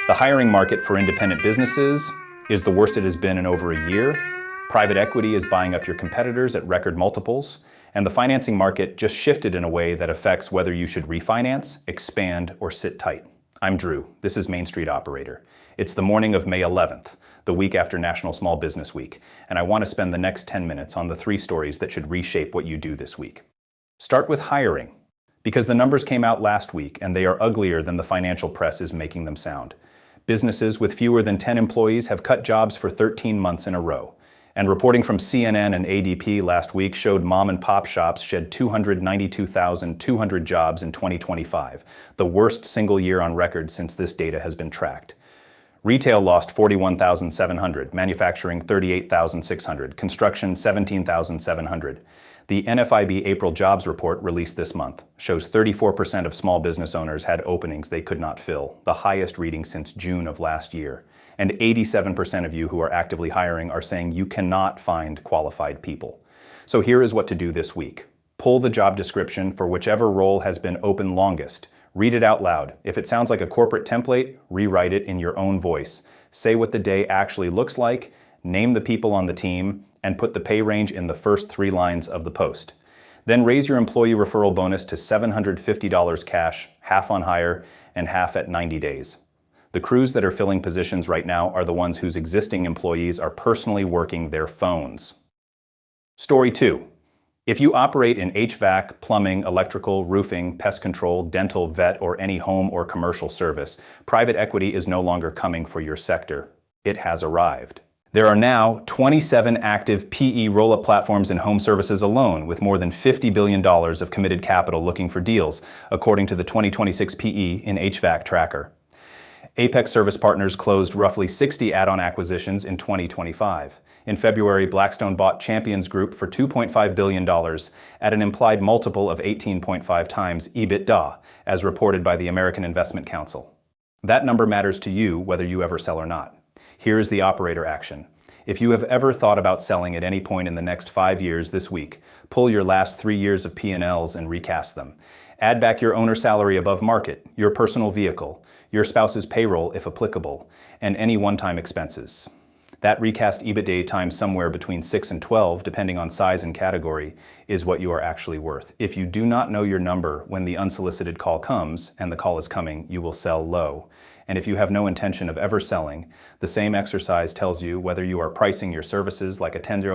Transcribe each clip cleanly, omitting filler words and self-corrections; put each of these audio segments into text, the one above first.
The hiring market for independent businesses is the worst it has been in over a year. Private equity is buying up your competitors at record multiples, and the financing market just shifted in a way that affects whether you should refinance, expand, or sit tight. I'm Drew. This is Main Street Operator. It's the morning of May 11th, the week after National Small Business Week, and I want to spend the next 10 minutes on the 3 stories that should reshape what you do this week. Start with hiring, because the numbers came out last week and they are uglier than the financial press is making them sound. Businesses with fewer than 10 employees have cut jobs for 13 months in a row. And reporting from CNN and ADP last week showed mom and pop shops shed 292,200 jobs in 2025, the worst single year on record since this data has been tracked. Retail lost 41,700, manufacturing 38,600, construction 17,700. The NFIB April jobs report released this month shows 34% of small business owners had openings they could not fill, the highest reading since June of last year. And 87% of you who are actively hiring are saying you cannot find qualified people. So here is what to do this week. Pull the job description for whichever role has been open longest. Read it out loud. If it sounds like a corporate template, rewrite it in your own voice. Say what the day actually looks like, name the people on the team, and put the pay range in the first 3 lines of the post. Then raise your employee referral bonus to $750 cash, half on hire and half at 90 days. The crews that are filling positions right now are the ones whose existing employees are personally working their phones. Story 2. If you operate in HVAC, plumbing, electrical, roofing, pest control, dental, vet, or any home or commercial service, private equity is no longer coming for your sector. It has arrived. There are now 27 active PE roll-up platforms in home services alone, with more than $50 billion of committed capital looking for deals, according to the 2026 PE in HVAC tracker. Apex Service Partners closed roughly 60 add-on acquisitions in 2025. In February, Blackstone bought Champions Group for $2.5 billion at an implied multiple of 18.5 times EBITDA, as reported by the American Investment Council. That number matters to you whether you ever sell or not. Here is the operator action. If you have ever thought about selling at any point in the next 5 years this week, pull your last 3 years of P&Ls and recast them. Add back your owner salary above market, your personal vehicle, your spouse's payroll if applicable, and any one-time expenses. That recast EBITDA times somewhere between 6 and 12, depending on size and category, is what you are actually worth. If you do not know your number when the unsolicited call comes, and the call is coming, you will sell low. And if you have no intention of ever selling, the same exercise tells you whether you are pricing your services like a $10,000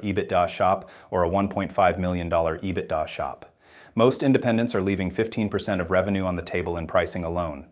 EBITDA shop or a $1.5 million EBITDA shop. Most independents are leaving 15% of revenue on the table in pricing alone.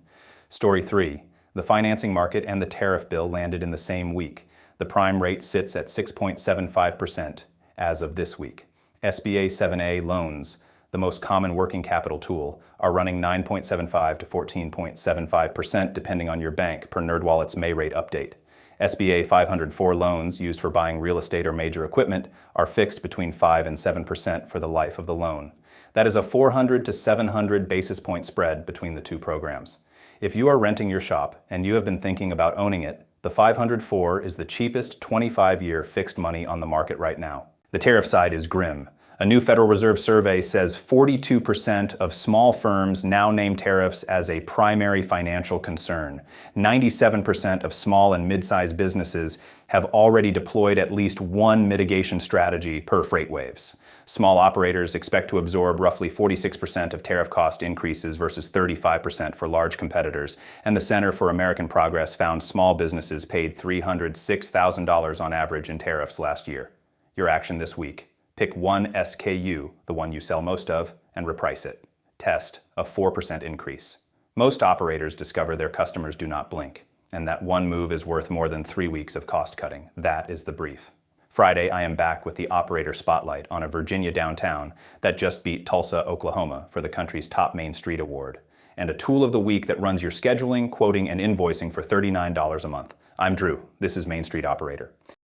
Story 3. The financing market and the tariff bill landed in the same week. The prime rate sits at 6.75% as of this week. SBA 7A loans, the most common working capital tool, are running 9.75 to 14.75% depending on your bank per NerdWallet's May rate update. SBA 504 loans used for buying real estate or major equipment are fixed between 5 and 7% for the life of the loan. That is a 400 to 700 basis point spread between the 2 programs. If you are renting your shop and you have been thinking about owning it, the 504 is the cheapest 25-year fixed money on the market right now. The tariff side is grim. A new Federal Reserve survey says 42% of small firms now name tariffs as a primary financial concern. 97% of small and mid-sized businesses have already deployed at least one mitigation strategy per freight waves. Small operators expect to absorb roughly 46% of tariff cost increases versus 35% for large competitors, and the Center for American Progress found small businesses paid $306,000 on average in tariffs last year. Your action this week. Pick one SKU, the one you sell most of, and reprice it. Test a 4% increase. Most operators discover their customers do not blink, and that one move is worth more than 3 weeks of cost cutting. That is the brief. Friday, I am back with the Operator Spotlight on a Virginia downtown that just beat Tulsa, Oklahoma for the country's top Main Street award, and a tool of the week that runs your scheduling, quoting, and invoicing for $39 a month. I'm Drew. This is Main Street Operator.